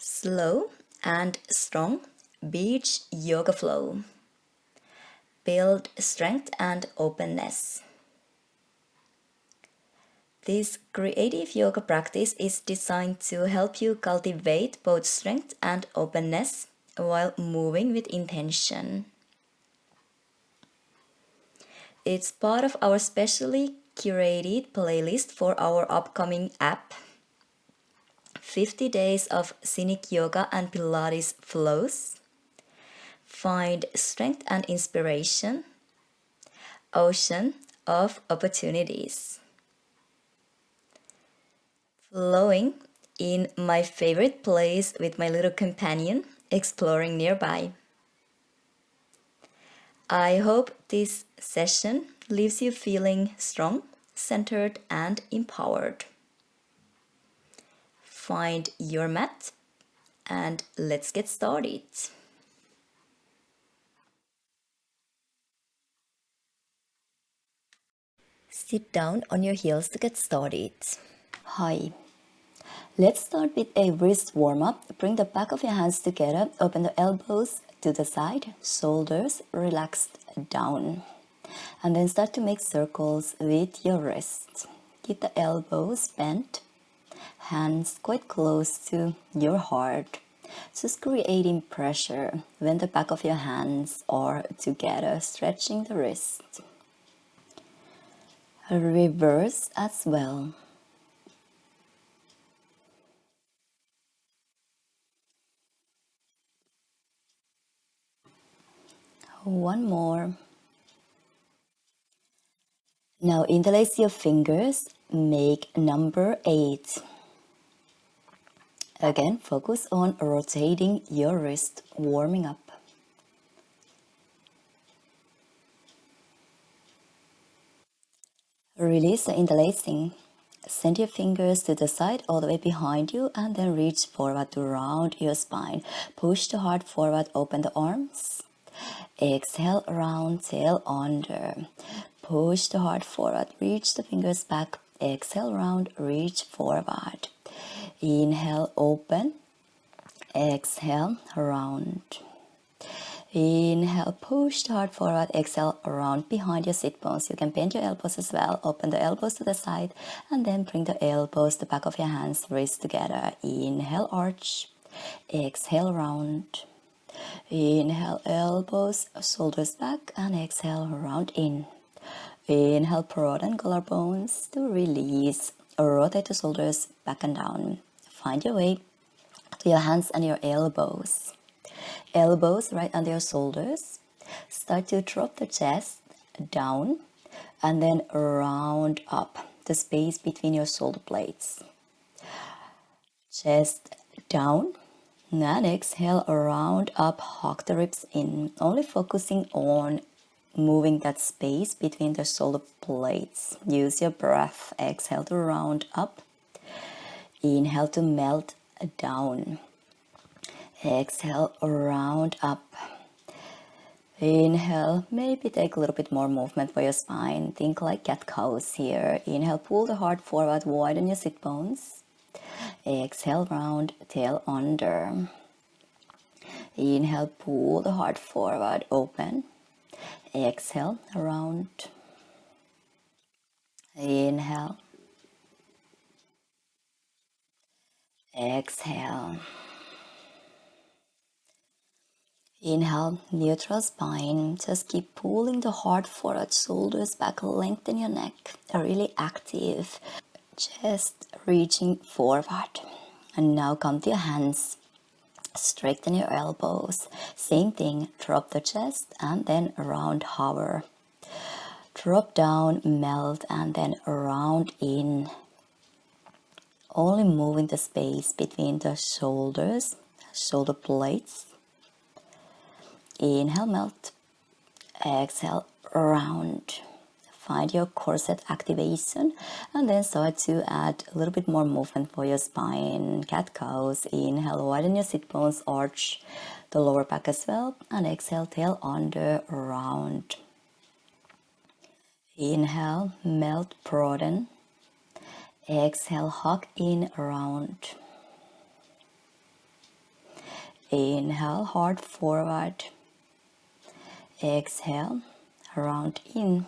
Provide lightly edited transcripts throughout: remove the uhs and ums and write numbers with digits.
Slow and strong beach yoga flow. Build strength and openness. This creative yoga practice is designed to help you cultivate both strength and openness while moving with intention. It's part of our specially curated playlist for our upcoming app, 50 Days of Scenic Yoga and Pilates Flows. Find strength and inspiration. Ocean of opportunities. Flowing in my favorite place with my little companion, exploring nearby. I hope this session leaves you feeling strong, centered, and empowered. Find your mat and let's get started. Sit down on your heels to get started. Hi. Let's start with a wrist warm-up. Bring the back of your hands together, open the elbows to the side, shoulders relaxed down. And then start to make circles with your wrists. Keep the elbows bent, hands quite close to your heart. Just creating pressure when the back of your hands are together, stretching the wrist. Reverse as well. One more. Now interlace your fingers, make number 8. Again, focus on rotating your wrist, warming up. Release the interlacing. Send your fingers to the side all the way behind you and then reach forward to round your spine. Push the heart forward, open the arms. Exhale, round, tail under. Push the heart forward, reach the fingers back. Exhale, round, reach forward. Inhale, open. Exhale, round. Inhale, push the heart forward. Exhale, round behind your sit bones. You can bend your elbows as well. Open the elbows to the side and then bring the elbows, the back of your hands, wrists together. Inhale, arch. Exhale, round. Inhale, elbows, shoulders back, and exhale, round in. Inhale, broaden collarbones to release. Rotate the shoulders back and down. Find your way to your hands and your elbows. Elbows right under your shoulders. Start to drop the chest down and then round up the space between your shoulder blades. Chest down. And exhale, round up, hug the ribs in. Only focusing on moving that space between the shoulder blades. Use your breath. Exhale to round up. Inhale to melt down. Exhale, round up. Inhale, maybe take a little bit more movement for your spine. Think like cat-cows here. Inhale, pull the heart forward, widen your sit bones. Exhale, round, tail under. Inhale, pull the heart forward, open. Exhale, round. Inhale. Exhale. Inhale, neutral spine. Just keep pulling the heart forward, shoulders back, lengthen your neck. Really active. Chest reaching forward. And now come to your hands. Straighten your elbows. Same thing, drop the chest and then round hover. Drop down, melt, and then round in. Only moving the space between the shoulders, shoulder blades. Inhale, melt. Exhale, round. Find your corset activation and then start to add a little bit more movement for your spine. Cat-cows. Inhale, widen your sit bones, arch the lower back as well. And exhale, tail under, round. Inhale, melt, broaden. Exhale, hug in, round. Inhale, heart forward. Exhale, round in.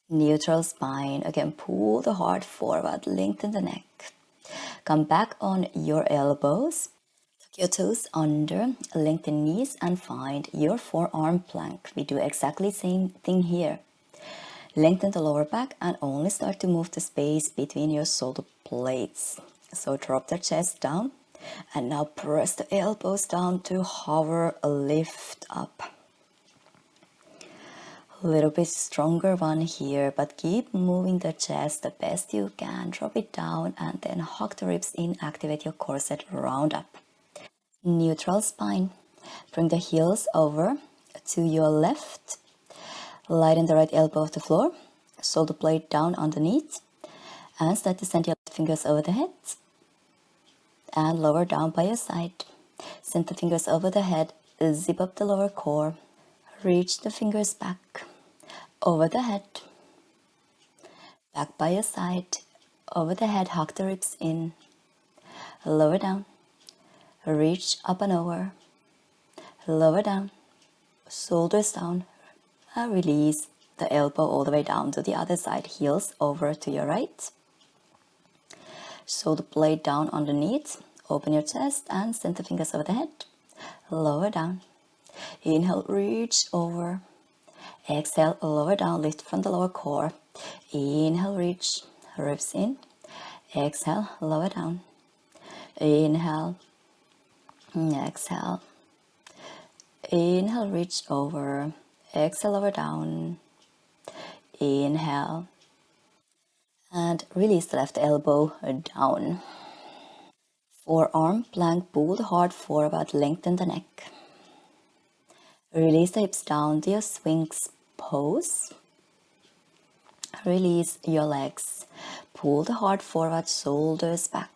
Neutral spine. Again, pull the heart forward, lengthen the neck. Come back on your elbows. Tuck your toes under, lengthen knees and find your forearm plank. We do exactly same thing here. Lengthen the lower back and only start to move the space between your shoulder blades. So drop the chest down and now press the elbows down to hover, lift up. A little bit stronger one here, but keep moving the chest the best you can. Drop it down and then hug the ribs in, activate your corset, round up. Neutral spine. Bring the heels over to your left. Lighten the right elbow off the floor. Shoulder blade down underneath. And start to send your fingers over the head. And lower down by your side. Send the fingers over the head. Zip up the lower core. Reach the fingers back. Over the head. Back by your side. Over the head. Hug the ribs in. Lower down. Reach up and over. Lower down. Shoulders down. And release the elbow all the way down to the other side. Heels over to your right. Shoulder blade down underneath. Open your chest and send the fingers over the head. Lower down. Inhale, reach over. Exhale, lower down, lift from the lower core. Inhale, reach, ribs in. Exhale, lower down. Inhale, exhale. Inhale, reach over. Exhale, lower down. Inhale. And release the left elbow down. Forearm plank, pull the heart forward, lengthen the neck. Release the hips down to your Sphinx pose. Release your legs. Pull the heart forward, shoulders back.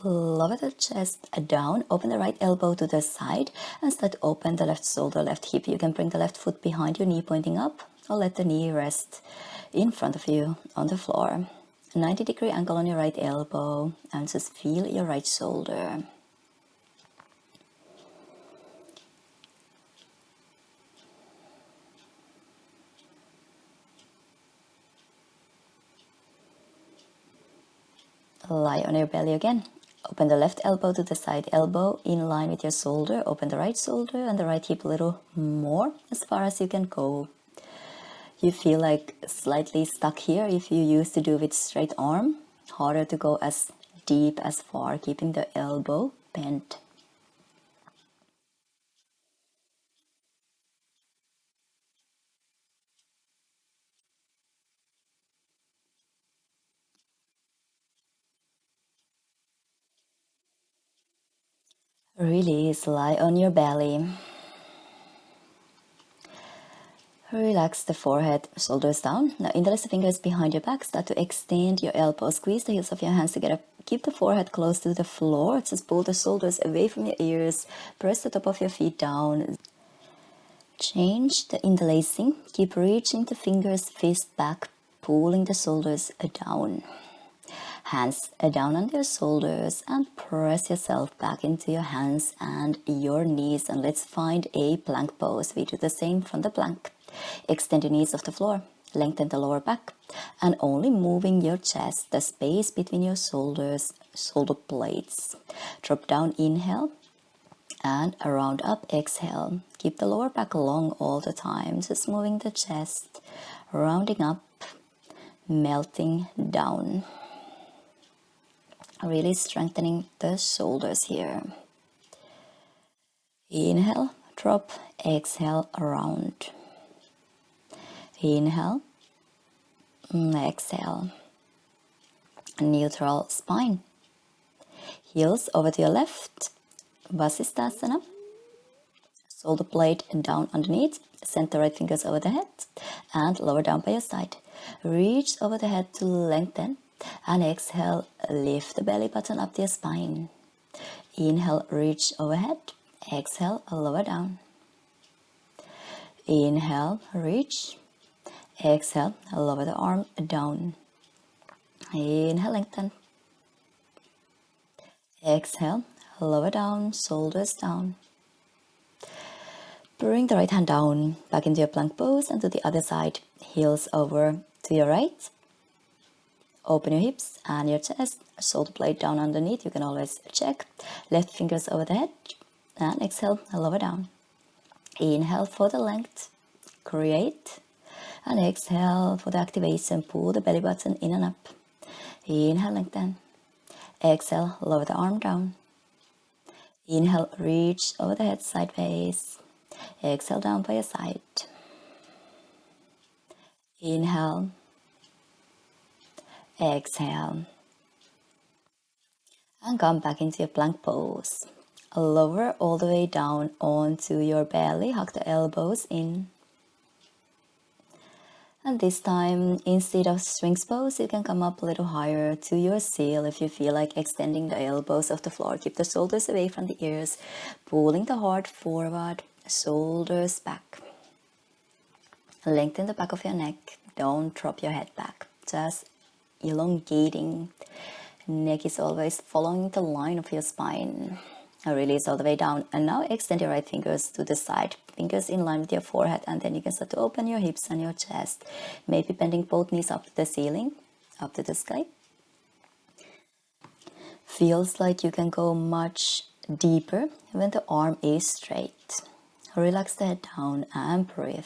Lower the chest down. Open the right elbow to the side and start to open the left shoulder, left hip. You can bring the left foot behind your knee pointing up or let the knee rest in front of you on the floor. 90-degree angle on your right elbow and just feel your right shoulder. Lie on your belly again. Open the left elbow to the side, elbow in line with your shoulder. Open the right shoulder and the right hip a little more, as far as you can go. You feel like slightly stuck here if you used to do with straight arm. Harder to go as deep as far, keeping the elbow bent. Release, lie on your belly. Relax the forehead, shoulders down. Now interlace the fingers behind your back. Start to extend your elbows. Squeeze the heels of your hands together. Keep the forehead close to the floor. Just pull the shoulders away from your ears. Press the top of your feet down. Change the interlacing. Keep reaching the fingers, fist back, pulling the shoulders down. Hands down on your shoulders and press yourself back into your hands and your knees. And let's find a plank pose. We do the same from the plank. Extend your knees off the floor. Lengthen the lower back. And only moving your chest, the space between your shoulders, shoulder blades. Drop down, inhale. And round up, exhale. Keep the lower back long all the time. Just moving the chest, rounding up, melting down. Really strengthening the shoulders here. Inhale, drop, exhale, round. Inhale, exhale. Neutral spine. Heels over to your left. Vasisthasana. Shoulder blade down underneath. Send the right fingers over the head and lower down by your side. Reach over the head to lengthen. And exhale, lift the belly button up to your spine. Inhale, reach overhead. Exhale, lower down. Inhale, reach. Exhale, lower the arm down. Inhale, lengthen. Exhale, lower down, shoulders down. Bring the right hand down, back into your plank pose and to the other side. Heels over to your right. Open your hips and your chest, shoulder blade down underneath. You can always check. Left fingers over the head and exhale, lower down. Inhale for the length, create. And exhale for the activation, pull the belly button in and up. Inhale, lengthen. Exhale, lower the arm down. Inhale, reach over the head sideways. Exhale, down by your side. Inhale. Exhale. And come back into your plank pose. Lower all the way down onto your belly. Hug the elbows in. And this time, instead of Sphinx pose, you can come up a little higher to your seal if you feel like extending the elbows off the floor. Keep the shoulders away from the ears, pulling the heart forward, shoulders back. Lengthen the back of your neck. Don't drop your head back. Just elongating. Neck is always following the line of your spine. Release all the way down. And now extend your right fingers to the side. Fingers in line with your forehead. And then you can start to open your hips and your chest. Maybe bending both knees up to the ceiling, up to the sky. Feels like you can go much deeper when the arm is straight. Relax the head down and breathe.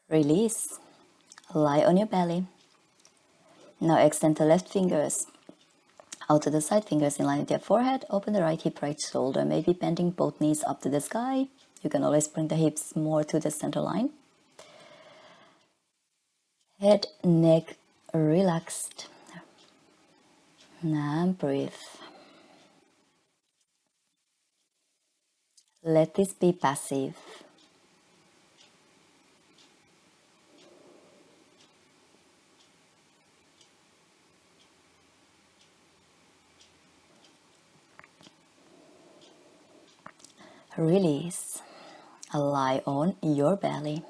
Release. Lie on your belly. Now extend the left fingers out to the side, fingers in line with your forehead. Open the right hip, right shoulder. Maybe bending both knees up to the sky. You can always bring the hips more to the center line. Head, neck relaxed. And breathe. Let this be passive. Release. Lie on your belly.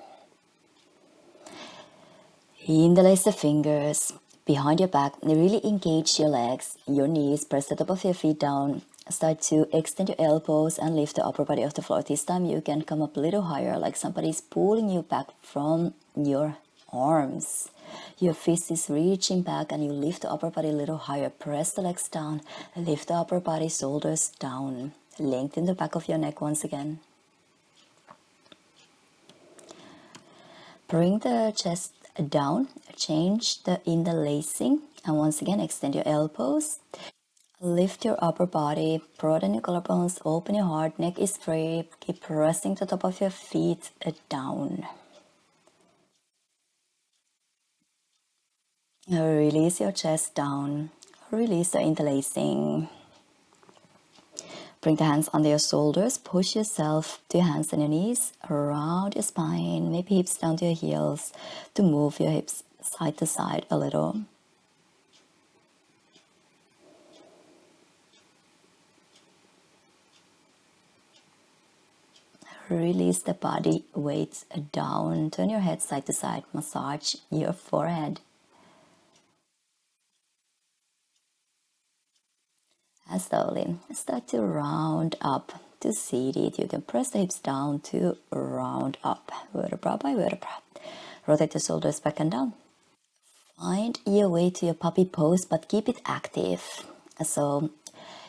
Interlace the fingers behind your back. Really engage your legs, your knees. Press the top of your feet down. Start to extend your elbows and lift the upper body off the floor. This time you can come up a little higher, like somebody's pulling you back from your arms. Your fist is reaching back and you lift the upper body a little higher. Press the legs down. Lift the upper body, shoulders down. Lengthen the back of your neck once again. Bring the chest down, change the interlacing, and once again extend your elbows. Lift your upper body, broaden your collarbones, open your heart, neck is free. Keep pressing the top of your feet down. Release your chest down, release the interlacing. Bring the hands under your shoulders, push yourself to your hands and your knees, around your spine, maybe hips down to your heels, to move your hips side to side a little. Release the body weight down, turn your head side to side, massage your forehead. And slowly start to round up to seated. You can press the hips down to round up, vertebra by vertebra. Rotate the shoulders back and down. Find your way to your puppy pose, but keep it active. So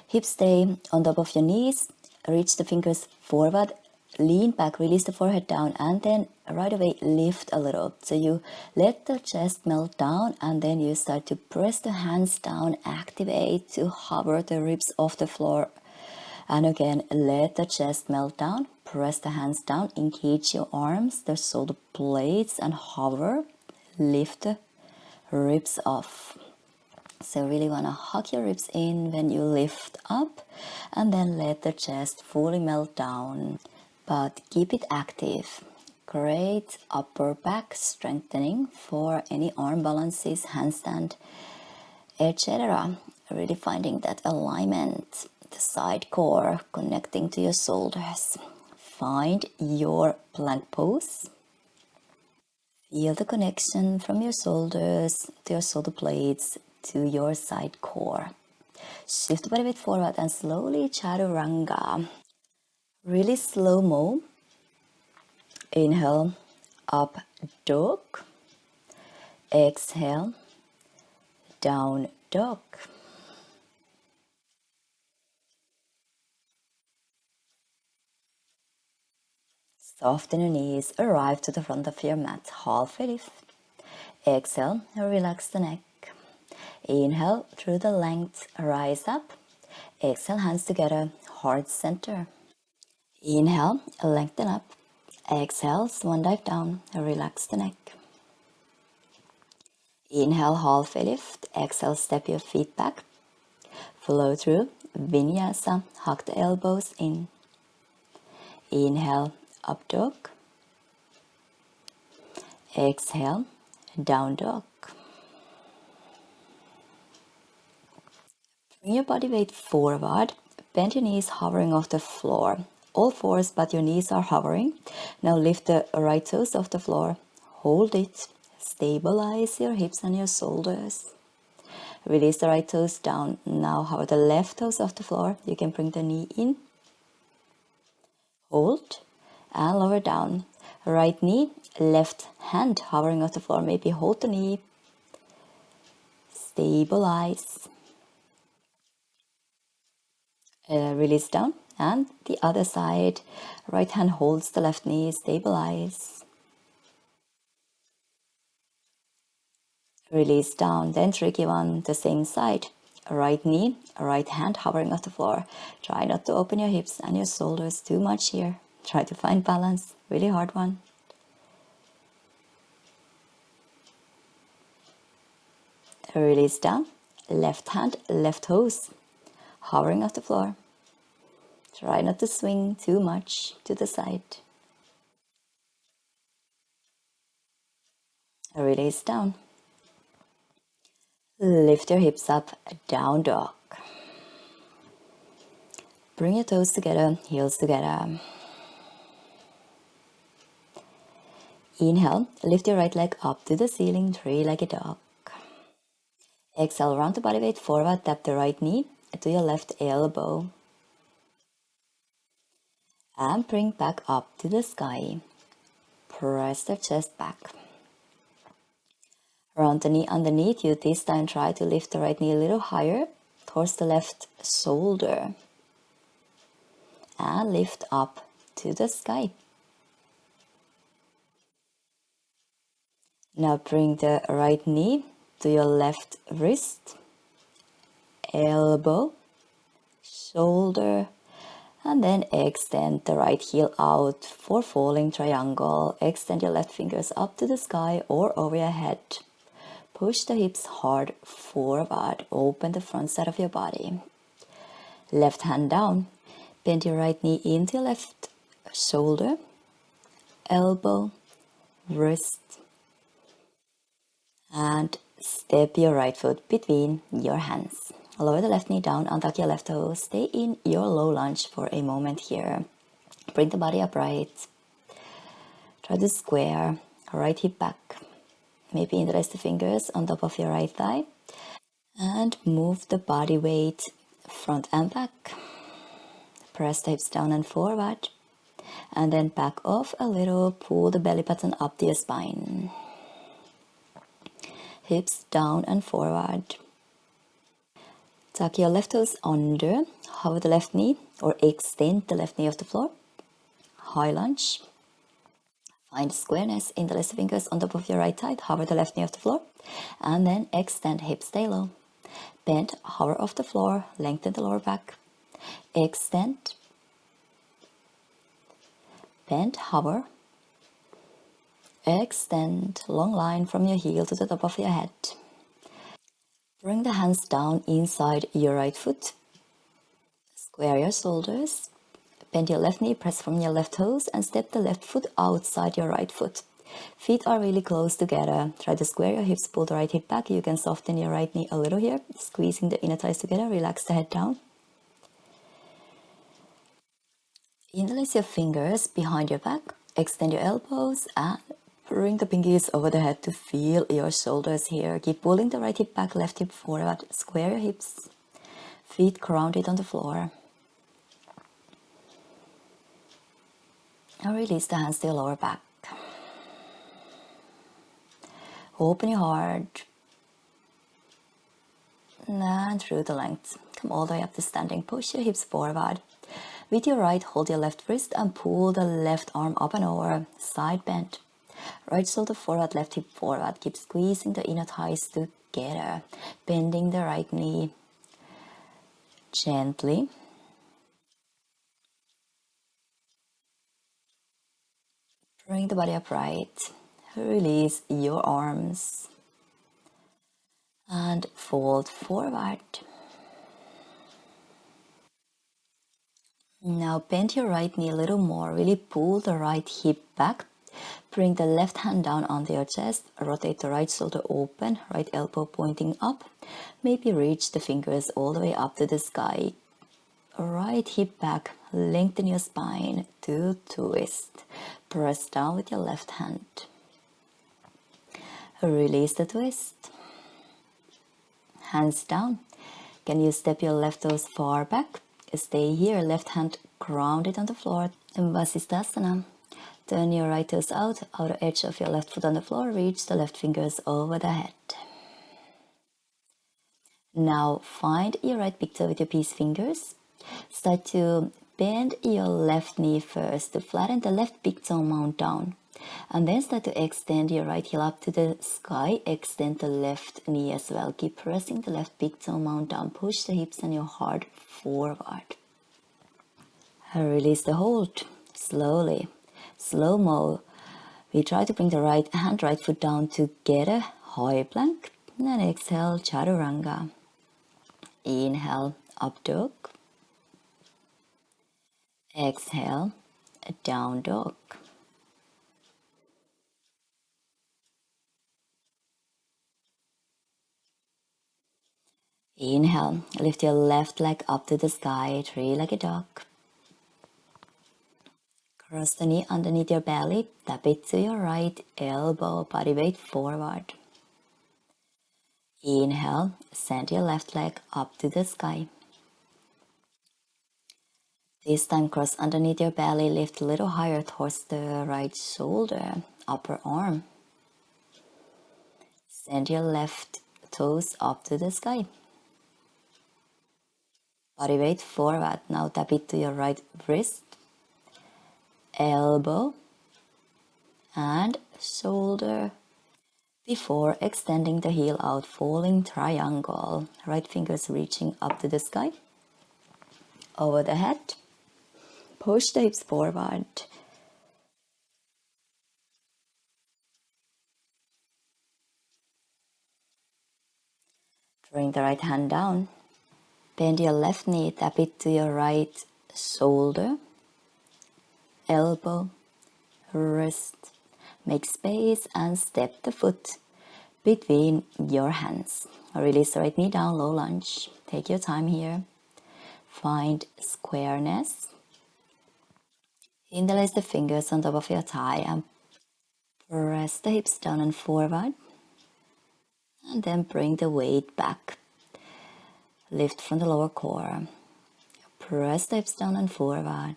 hips stay on top of your knees, reach the fingers forward, lean back, release the forehead down, and then right away lift a little. So you let the chest melt down and then you start to press the hands down, activate to hover the ribs off the floor. And again, let the chest melt down, press the hands down, engage your arms, the shoulder blades, and hover, lift the ribs off. So really want to hug your ribs in when you lift up and then let the chest fully melt down. But keep it active. Great upper back strengthening for any arm balances, handstand. etc. Really finding that alignment, the side core connecting to your shoulders. Find your plank pose. Feel the connection from your shoulders to your shoulder blades to your side core. Shift the body weight forward and slowly chaturanga. Really slow-mo. Inhale, up dog. Exhale, down dog. Soften your knees, arrive to the front of your mat, halfway lift. Exhale, relax the neck. Inhale, through the length, rise up. Exhale, hands together, heart center. Inhale, lengthen up. Exhale, swan dive down, relax the neck. Inhale, halfway lift. Exhale, step your feet back. Flow through, Vinyasa, hug the elbows in. Inhale, up dog. Exhale, down dog. Bring your body weight forward. Bend your knees, hovering off the floor. All fours, but your knees are hovering. Now lift the right toes off the floor. Hold it. Stabilize your hips and your shoulders. Release the right toes down. Now hover the left toes off the floor. You can bring the knee in. Hold and lower down. Right knee, left hand hovering off the floor. Maybe hold the knee. Stabilize. Release down. And the other side. Right hand holds the left knee. Stabilize. Release down. Then tricky one, the same side. Right knee, right hand hovering off the floor. Try not to open your hips and your shoulders too much here. Try to find balance. Really hard one. Release down. Left hand, left toes hovering off the floor. Try not to swing too much to the side. Release down. Lift your hips up, down dog. Bring your toes together, heels together. Inhale, lift your right leg up to the ceiling, three-legged dog. Exhale, round the body weight forward, tap the right knee to your left elbow. And bring back up to the sky. Press the chest back. Round the knee underneath you. This time try to lift the right knee a little higher towards the left shoulder. And lift up to the sky. Now bring the right knee to your left wrist, elbow, shoulder, and then extend the right heel out for falling triangle. Extend your left fingers up to the sky or over your head. Push the hips hard forward. Open the front side of your body. Left hand down. Bend your right knee into your left shoulder, elbow, wrist, and step your right foot between your hands. Lower the left knee down, untuck your left toe. Stay in your low lunge for a moment here. Bring the body upright. Try to square, right hip back. Maybe interlace the fingers on top of your right thigh. And move the body weight front and back. Press the hips down and forward. And then back off a little. Pull the belly button up to your spine. Hips down and forward. Tuck your left toes under. Hover the left knee or extend the left knee off the floor. High lunge. Find squareness. Interlace the fingers on top of your right thigh. Hover the left knee off the floor. And then extend, hips stay low. Bend, hover off the floor. Lengthen the lower back. Extend. Bend, hover. Extend, long line from your heel to the top of your head. Bring the hands down inside your right foot. Square your shoulders. Bend your left knee, press from your left toes, and step the left foot outside your right foot. Feet are really close together. Try to square your hips, pull the right hip back. You can soften your right knee a little here, squeezing the inner thighs together. Relax the head down. Interlace your fingers behind your back. Extend your elbows and bring the pinkies over the head to feel your shoulders here. Keep pulling the right hip back, left hip forward. Square your hips. Feet grounded on the floor. And release the hands to your lower back. Open your heart. And through the length. Come all the way up to standing. Push your hips forward. With your right, hold your left wrist and pull the left arm up and over. Side bend. Right shoulder forward, left hip forward. Keep squeezing the inner thighs together. Bending the right knee gently. Bring the body upright. Release your arms. And fold forward. Now bend your right knee a little more. Really pull the right hip back. Bring the left hand down onto your chest. Rotate the right shoulder open. Right elbow pointing up. Maybe reach the fingers all the way up to the sky. Right hip back. Lengthen your spine to twist. Press down with your left hand. Release the twist. Hands down. Can you step your left toes far back? Stay here, left hand grounded on the floor. In Vasisthasana. Turn your right toes out, outer edge of your left foot on the floor. Reach the left fingers over the head. Now find your right big toe with your peace fingers. Start to bend your left knee first to flatten the left big toe mount down. And then start to extend your right heel up to the sky. Extend the left knee as well. Keep pressing the left big toe mount down. Push the hips and your heart forward. Release the hold. Slowly. Slow-mo. We try to bring the right hand, right foot down together. High plank. And exhale, chaturanga. Inhale, up dog. Exhale, down dog. Inhale, lift your left leg up to the sky, three-legged dog. Cross the knee underneath your belly, tap it to your right elbow, body weight forward. Inhale, send your left leg up to the sky. This time cross underneath your belly, lift a little higher towards the right shoulder, upper arm. Send your left toes up to the sky. Body weight forward. Now tap it to your right wrist, elbow, and shoulder. Before extending the heel out, falling triangle. Right fingers reaching up to the sky. Over the head. Push the hips forward. Bring the right hand down. Bend your left knee, tap it to your right shoulder, elbow, wrist. Make space and step the foot between your hands. Release the right knee down, low lunge. Take your time here. Find squareness. Interlace the fingers on top of your thigh and press the hips down and forward. And then bring the weight back. Lift from the lower core. Press the hips down and forward.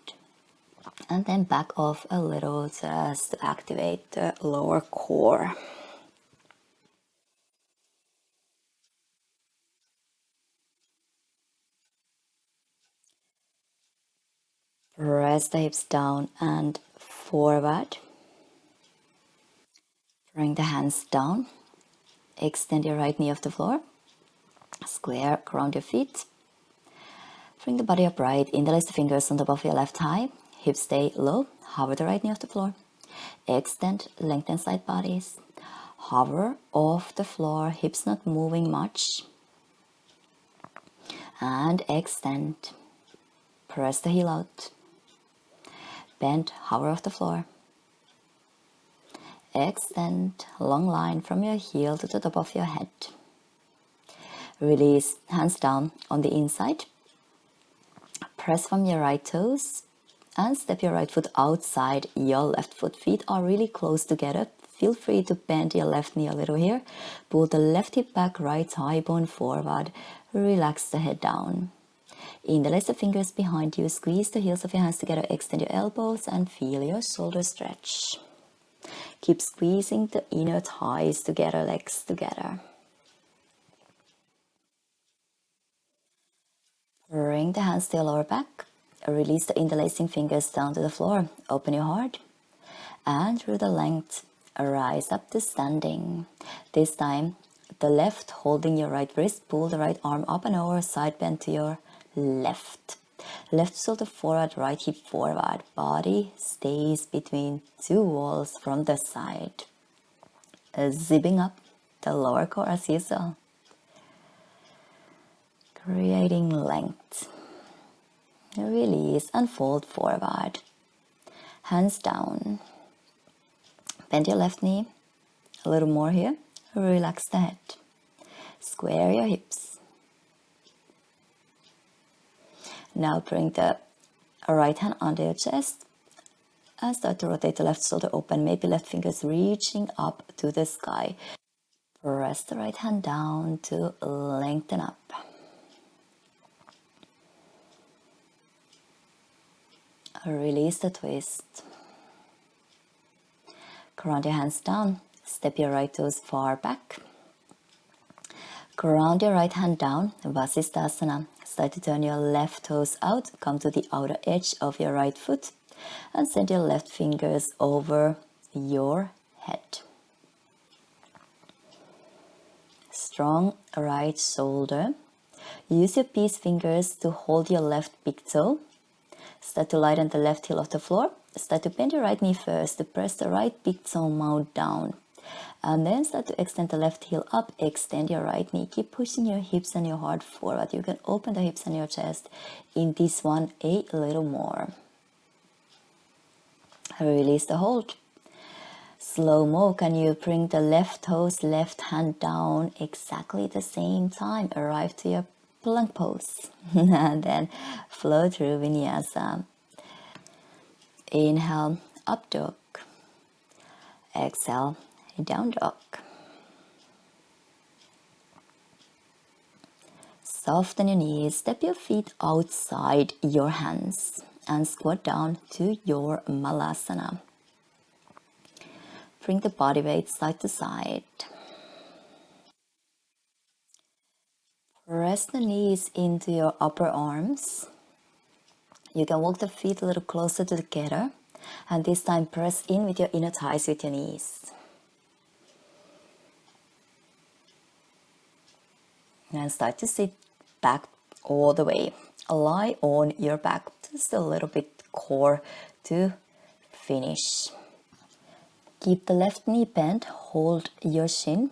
And then back off a little just to activate the lower core. Press the hips down and forward. Bring the hands down. Extend your right knee off the floor. Square, ground your feet. Bring the body upright. Interlace the fingers on top of your left thigh. Hips stay low. Hover the right knee off the floor. Extend, lengthen side bodies. Hover off the floor. Hips not moving much. And extend. Press the heel out. Bend, hover off the floor. Extend long line from your heel to the top of your head. Release, hands down on the inside. Press from your right toes and step your right foot outside your left foot. Feet are really close together. Feel free to bend your left knee a little here. Pull the left hip back, right thigh bone forward. Relax the head down. Interlace the fingers behind you. Squeeze the heels of your hands together. Extend your elbows and feel your shoulders stretch. Keep squeezing the inner thighs together, legs together. Bring the hands to your lower back. Release the interlacing fingers down to the floor. Open your heart. And through the length, rise up to standing. This time, the left holding your right wrist. Pull the right arm up and over. Side bend to your left. Left shoulder forward, right hip forward. Body stays between two walls from the side. Zipping up the lower core as usual. Creating length. Release and fold forward. Hands down. Bend your left knee. A little more here. Relax the head. Square your hips. Now bring the right hand under your chest and start to rotate the left shoulder open. Maybe left fingers reaching up to the sky. Press the right hand down to lengthen up. Release the twist. Ground your hands down. Step your right toes far back. Ground your right hand down. Vasisthasana. Start to turn your left toes out. Come to the outer edge of your right foot. And send your left fingers over your head. Strong right shoulder. Use your peace fingers to hold your left big toe. Start to lighten the left heel off the floor. Start to bend your right knee first to press the right big toe mount down. And then start to extend the left heel up. Extend your right knee. Keep pushing your hips and your heart forward. You can open the hips and your chest in this one a little more. Release the hold. Slow-mo, can you bring the left toes, left hand down exactly the same time? Arrive to your plank pose. And then flow through Vinyasa. Inhale, up dog. Exhale, down dog. Soften your knees, step your feet outside your hands and squat down to your Malasana. Bring the body weight side to side. Press the knees into your upper arms. You can walk the feet a little closer together. And this time press in with your inner thighs with your knees. And start to sit back all the way. Lie on your back. Just a little bit core to finish. Keep the left knee bent. Hold your shin.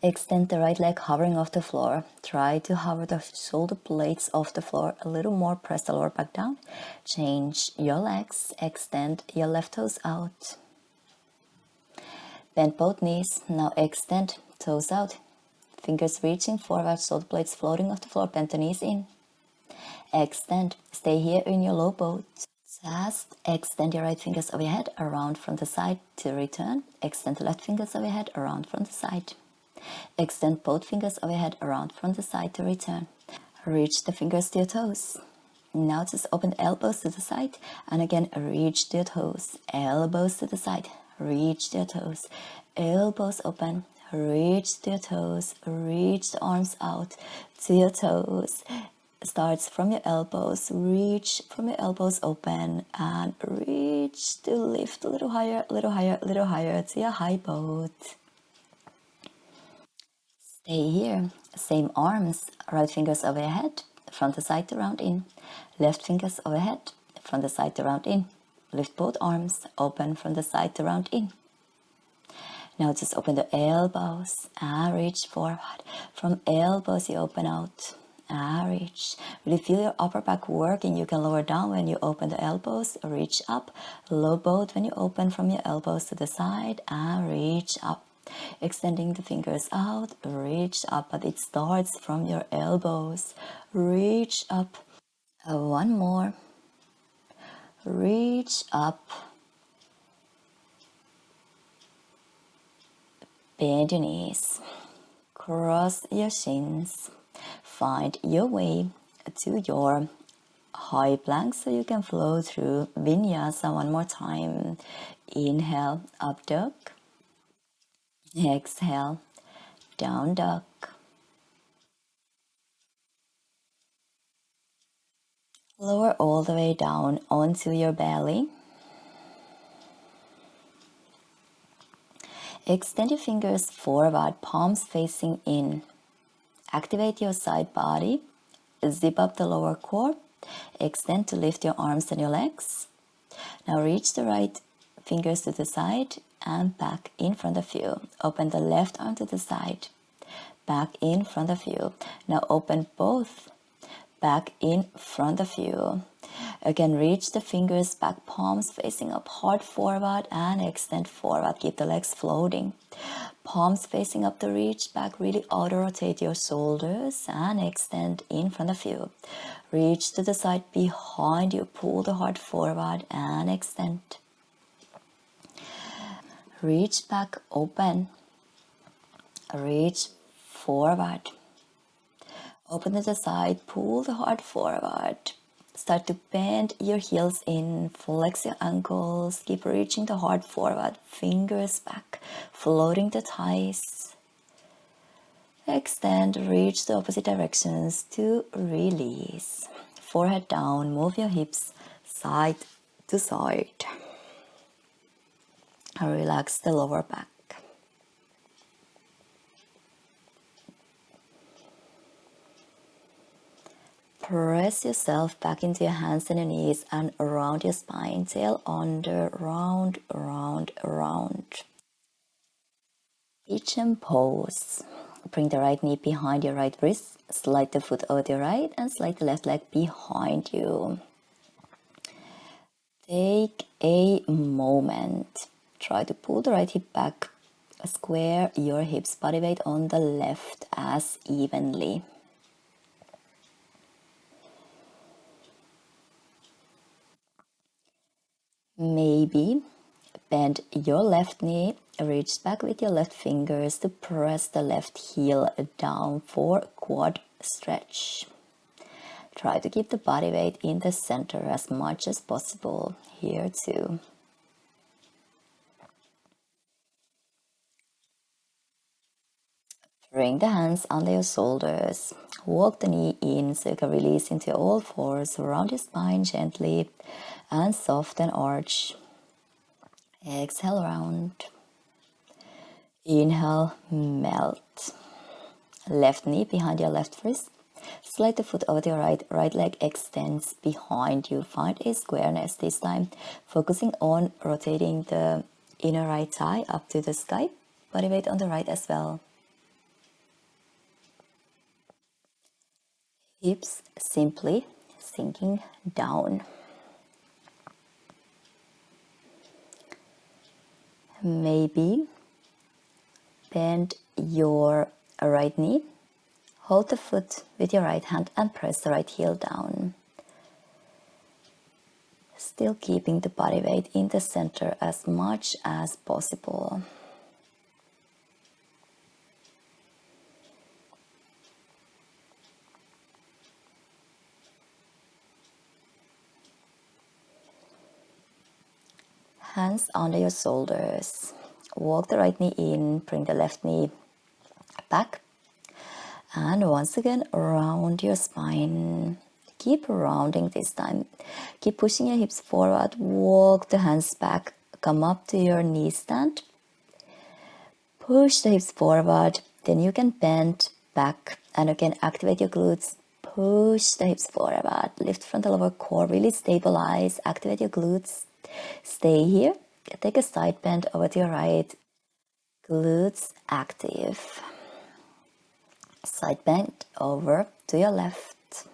Extend the right leg hovering off the floor. Try to hover the shoulder blades off the floor a little more. Press the lower back down. Change your legs. Extend your left toes out. Bend both knees. Now extend toes out. Fingers reaching forward. Shoulder blades floating off the floor. Bend the knees in. Extend. Stay here in your low boat. Just extend your right fingers over your head around from the side to return. Extend the left fingers over your head around from the side. Extend both fingers over your head around from the side to return. Reach the fingers to your toes. Now just open the elbows to the side and again reach to your toes. Elbows to the side. Reach to your toes. Elbows open. Reach to your toes. Reach the arms out to your toes. Starts from your elbows. Reach from your elbows open and reach to lift a little higher, little higher, little higher to your high boat. Stay here. Same arms. Right fingers over your head. From the side to round in. Left fingers overhead. From the side to round in. Lift both arms. Open from the side to round in. Now just open the elbows and reach forward. From elbows you open out reach. Really feel your upper back working. You can lower down when you open the elbows, reach up. Low boat when you open from your elbows to the side and reach up. Extending the fingers out, reach up, but it starts from your elbows. Reach up. One more. Reach up. Bend your knees. Cross your shins. Find your way to your high plank so you can flow through Vinyasa one more time. Inhale, up dog. Exhale, down dog. Lower all the way down onto your belly. Extend your fingers forward, palms facing in. Activate your side body. Zip up the lower core. Extend to lift your arms and your legs. Now reach the right fingers to the side and back in front of you. Open the left arm to the side. Back in front of you. Now open both back in front of you. Again, reach the fingers back, palms facing up, heart forward and extend forward. Keep the legs floating. Palms facing up to reach back, really auto rotate your shoulders and extend in front of you. Reach to the side behind you, pull the heart forward and extend. Reach back, open. Reach forward. Open to the side, pull the heart forward. Start to bend your heels in, flex your ankles, keep reaching the heart forward, fingers back, floating the thighs. Extend, reach the opposite directions to release. Forehead down, move your hips side to side. Relax the lower back. Press yourself back into your hands and your knees and around your spine, tail under, round, round, round. Pigeon pose. Bring the right knee behind your right wrist, slide the foot over your right and slide the left leg behind you. Take a moment. Try to pull the right hip back, square your hips, body weight on the left as evenly. Maybe bend your left knee, reach back with your left fingers to press the left heel down for quad stretch. Try to keep the body weight in the center as much as possible here too. Bring the hands under your shoulders. Walk the knee in so you can release into all fours. Round your spine gently and soften arch. Exhale, round. Inhale, melt. Left knee behind your left wrist. Slide the foot over your right. Right leg extends behind you. Find a squareness this time. Focusing on rotating the inner right thigh up to the sky. Body weight on the right as well. Hips simply sinking down. Maybe bend your right knee. Hold the foot with your right hand and press the right heel down. Still keeping the body weight in the center as much as possible. Hands under your shoulders. Walk the right knee in, bring the left knee back. And once again, round your spine. Keep rounding this time. Keep pushing your hips forward. Walk the hands back. Come up to your knee stand. Push the hips forward. Then you can bend back and again activate your glutes. Push the hips forward. Lift from the lower core. Really stabilize. Activate your glutes. Stay here. Take a side bend over to your right. Glutes active. Side bend over to your left.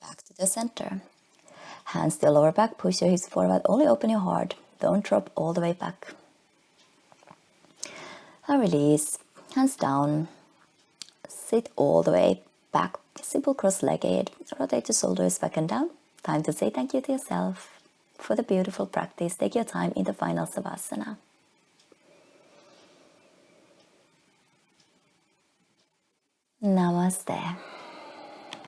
Back to the center. Hands to your lower back, push your hips forward, only open your heart. Don't drop all the way back. And release, hands down. Sit all the way back, simple cross-legged. Rotate the shoulders back and down. Time to say thank you to yourself for the beautiful practice. Take your time in the final Savasana. Namaste.